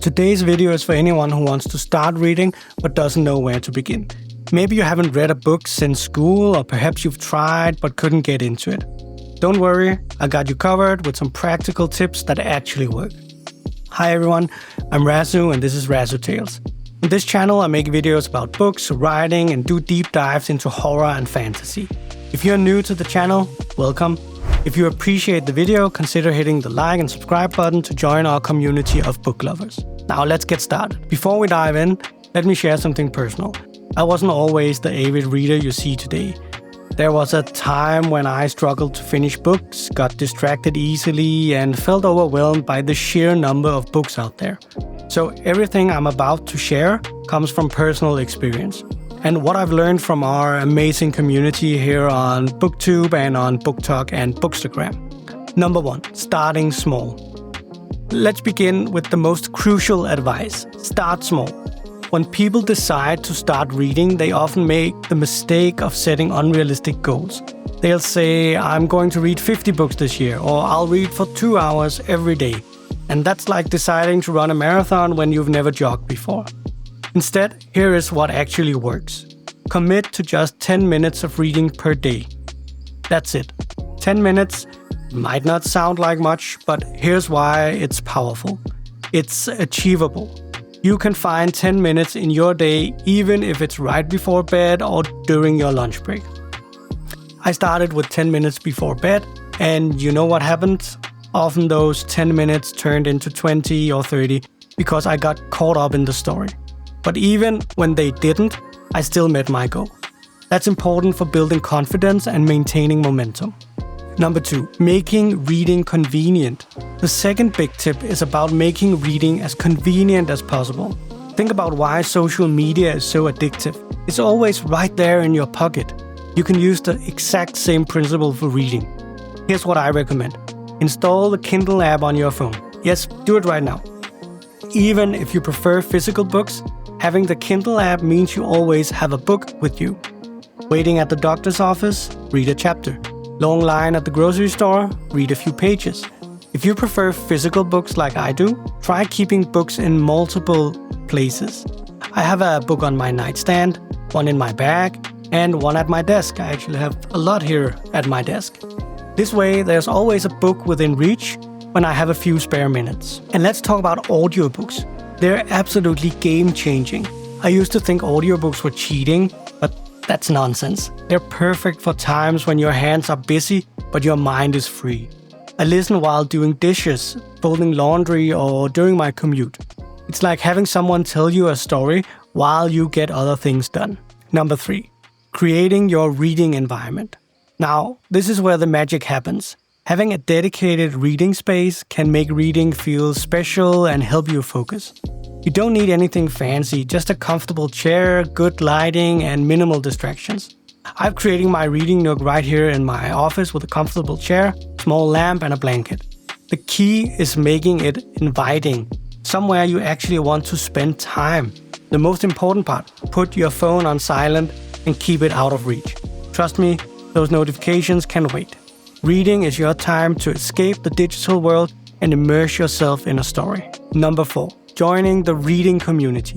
Today's video is for anyone who wants to start reading but doesn't know where to begin. Maybe you haven't read a book since school, or perhaps you've tried but couldn't get into it. Don't worry, I got you covered with some practical tips that actually work. Hi everyone, I'm Razu and this is RazuTales. On this channel I make videos about books, writing and do deep dives into horror and fantasy. If you're new to the channel, welcome. If you appreciate the video, consider hitting the like and subscribe button to join our community of book lovers. Now let's get started. Before we dive in, let me share something personal. I wasn't always the avid reader you see today. There was a time when I struggled to finish books, got distracted easily, and felt overwhelmed by the sheer number of books out there. So everything I'm about to share comes from personal experience and what I've learned from our amazing community here on booktube and on BookTok and Bookstagram. Number 1, starting small. Let's begin with the most crucial advice. Start small. When people decide to start reading, they often make the mistake of setting unrealistic goals. They'll say, I'm going to read 50 books this year, or I'll read for 2 hours every day. And that's like deciding to run a marathon when you've never jogged before. Instead, here is what actually works. Commit to just 10 minutes of reading per day. That's it. 10 minutes might not sound like much, but here's why it's powerful. It's achievable. You can find 10 minutes in your day even if it's right before bed or during your lunch break. I started with 10 minutes before bed, and you know what happened? Often those 10 minutes turned into 20 or 30 because I got caught up in the story. But even when they didn't, I still met my goal. That's important for building confidence and maintaining momentum. Number 2, making reading convenient. The second big tip is about making reading as convenient as possible. Think about why social media is so addictive. It's always right there in your pocket. You can use the exact same principle for reading. Here's what I recommend. Install the Kindle app on your phone. Yes, do it right now. Even if you prefer physical books, having the Kindle app means you always have a book with you. Waiting at the doctor's office, read a chapter. Long line at the grocery store, read a few pages. If you prefer physical books like I do, try keeping books in multiple places. I have a book on my nightstand, one in my bag, and one at my desk. I actually have a lot here at my desk. This way, there's always a book within reach when I have a few spare minutes. And let's talk about audiobooks. They're absolutely game-changing. I used to think audiobooks were cheating, but that's nonsense. They're perfect for times when your hands are busy, but your mind is free. I listen while doing dishes, folding laundry, or during my commute. It's like having someone tell you a story while you get other things done. Number 3, creating your reading environment. Now, this is where the magic happens. Having a dedicated reading space can make reading feel special and help you focus. You don't need anything fancy, just a comfortable chair, good lighting, and minimal distractions. I've created my reading nook right here in my office with a comfortable chair, small lamp, and a blanket. The key is making it inviting, somewhere you actually want to spend time. The most important part, put your phone on silent and keep it out of reach. Trust me, those notifications can wait. Reading is your time to escape the digital world and immerse yourself in a story. Number 4, joining the reading community.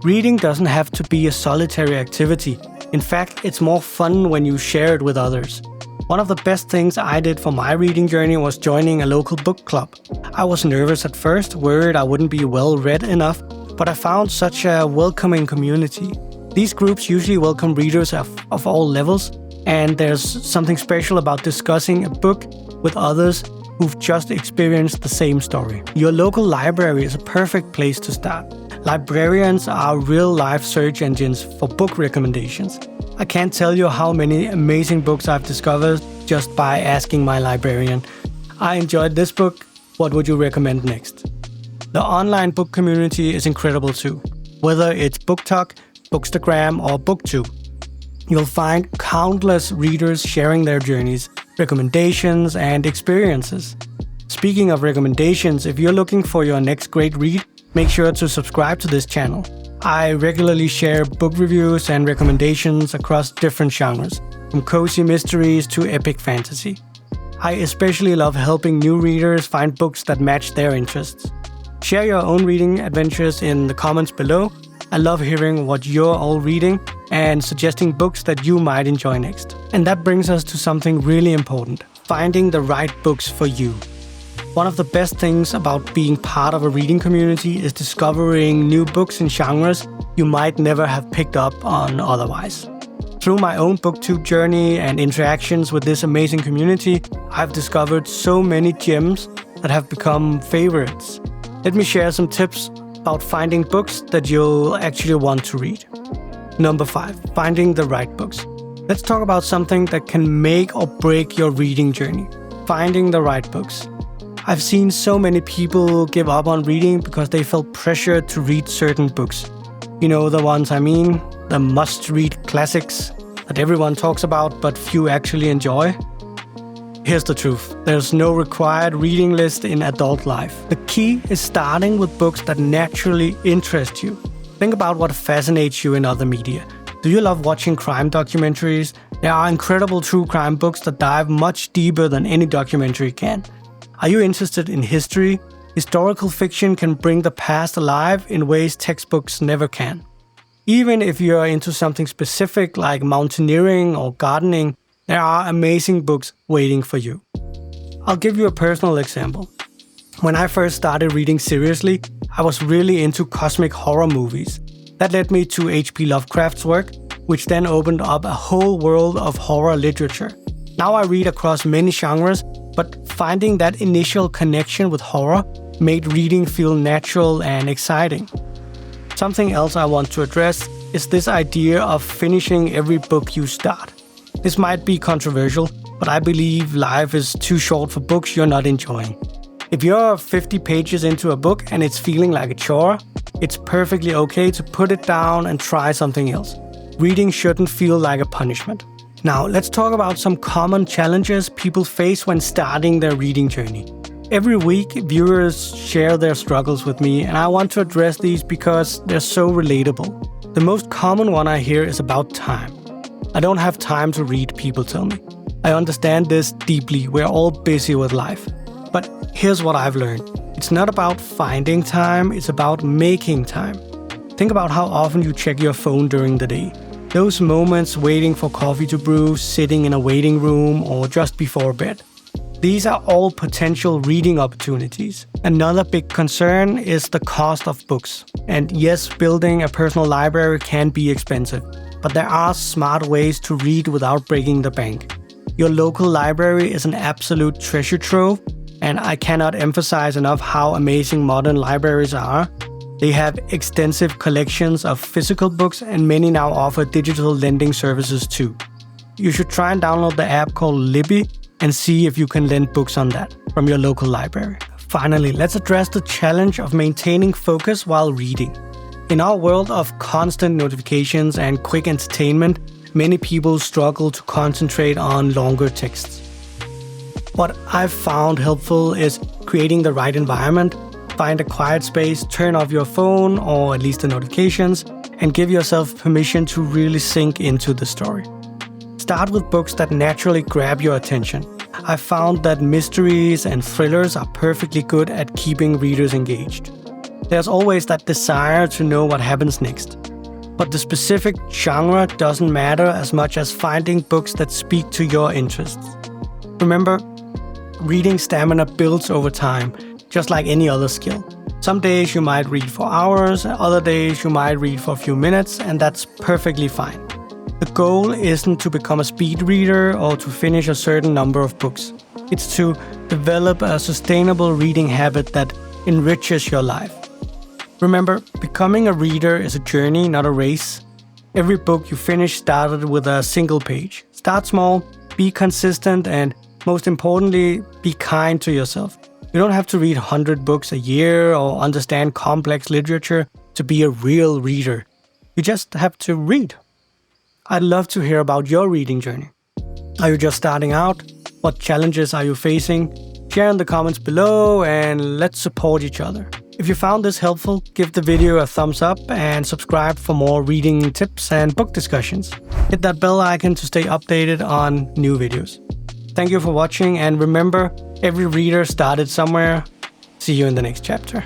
Reading doesn't have to be a solitary activity. In fact, it's more fun when you share it with others. One of the best things I did for my reading journey was joining a local book club. I was nervous at first, worried I wouldn't be well read enough, but I found such a welcoming community. These groups usually welcome readers of all levels, and there's something special about discussing a book with others who've just experienced the same story. Your local library is a perfect place to start. Librarians are real-life search engines for book recommendations. I can't tell you how many amazing books I've discovered just by asking my librarian. I enjoyed this book, what would you recommend next? The online book community is incredible too. Whether it's BookTok, Bookstagram, or BookTube, you'll find countless readers sharing their journeys, recommendations, and experiences. Speaking of recommendations, if you're looking for your next great read, make sure to subscribe to this channel. I regularly share book reviews and recommendations across different genres, from cozy mysteries to epic fantasy. I especially love helping new readers find books that match their interests. Share your own reading adventures in the comments below. I love hearing what you're all reading and suggesting books that you might enjoy next. And that brings us to something really important: finding the right books for you. One of the best things about being part of a reading community is discovering new books and genres you might never have picked up on otherwise. Through my own booktube journey and interactions with this amazing community, I've discovered so many gems that have become favorites. Let me share some tips about finding books that you'll actually want to read. Number 5, finding the right books. Let's talk about something that can make or break your reading journey: finding the right books. I've seen so many people give up on reading because they felt pressured to read certain books. You know the ones I mean, the must-read classics that everyone talks about but few actually enjoy. Here's the truth: there's no required reading list in adult life. The key is starting with books that naturally interest you. Think about what fascinates you in other media. Do you love watching crime documentaries? There are incredible true crime books that dive much deeper than any documentary can. Are you interested in history? Historical fiction can bring the past alive in ways textbooks never can. Even if you are into something specific like mountaineering or gardening, there are amazing books waiting for you. I'll give you a personal example. When I first started reading seriously, I was really into cosmic horror movies. That led me to H.P. Lovecraft's work, which then opened up a whole world of horror literature. Now I read across many genres, but finding that initial connection with horror made reading feel natural and exciting. Something else I want to address is this idea of finishing every book you start. This might be controversial, but I believe life is too short for books you're not enjoying. If you're 50 pages into a book and it's feeling like a chore, it's perfectly okay to put it down and try something else. Reading shouldn't feel like a punishment. Now, let's talk about some common challenges people face when starting their reading journey. Every week, viewers share their struggles with me, and I want to address these because they're so relatable. The most common one I hear is about time. I don't have time to read, people tell me. I understand this deeply. We're all busy with life. But here's what I've learned. It's not about finding time, it's about making time. Think about how often you check your phone during the day. Those moments waiting for coffee to brew, sitting in a waiting room, or just before bed. These are all potential reading opportunities. Another big concern is the cost of books. And yes, building a personal library can be expensive, but there are smart ways to read without breaking the bank. Your local library is an absolute treasure trove, and I cannot emphasize enough how amazing modern libraries are. They have extensive collections of physical books, and many now offer digital lending services too. You should try and download the app called Libby and see if you can lend books on that from your local library. Finally, let's address the challenge of maintaining focus while reading. In our world of constant notifications and quick entertainment, many people struggle to concentrate on longer texts. What I've found helpful is creating the right environment. Find a quiet space, turn off your phone or at least the notifications, and give yourself permission to really sink into the story. Start with books that naturally grab your attention. I've found that mysteries and thrillers are perfectly good at keeping readers engaged. There's always that desire to know what happens next. But the specific genre doesn't matter as much as finding books that speak to your interests. Remember, reading stamina builds over time, just like any other skill. Some days you might read for hours, other days you might read for a few minutes, and that's perfectly fine. The goal isn't to become a speed reader or to finish a certain number of books. It's to develop a sustainable reading habit that enriches your life. Remember, becoming a reader is a journey, not a race. Every book you finish started with a single page. Start small, be consistent, and most importantly, be kind to yourself. You don't have to read 100 books a year or understand complex literature to be a real reader. You just have to read. I'd love to hear about your reading journey. Are you just starting out? What challenges are you facing? Share in the comments below and let's support each other. If you found this helpful, give the video a thumbs up and subscribe for more reading tips and book discussions. Hit that bell icon to stay updated on new videos. Thank you for watching, and remember, every reader started somewhere. See you in the next chapter.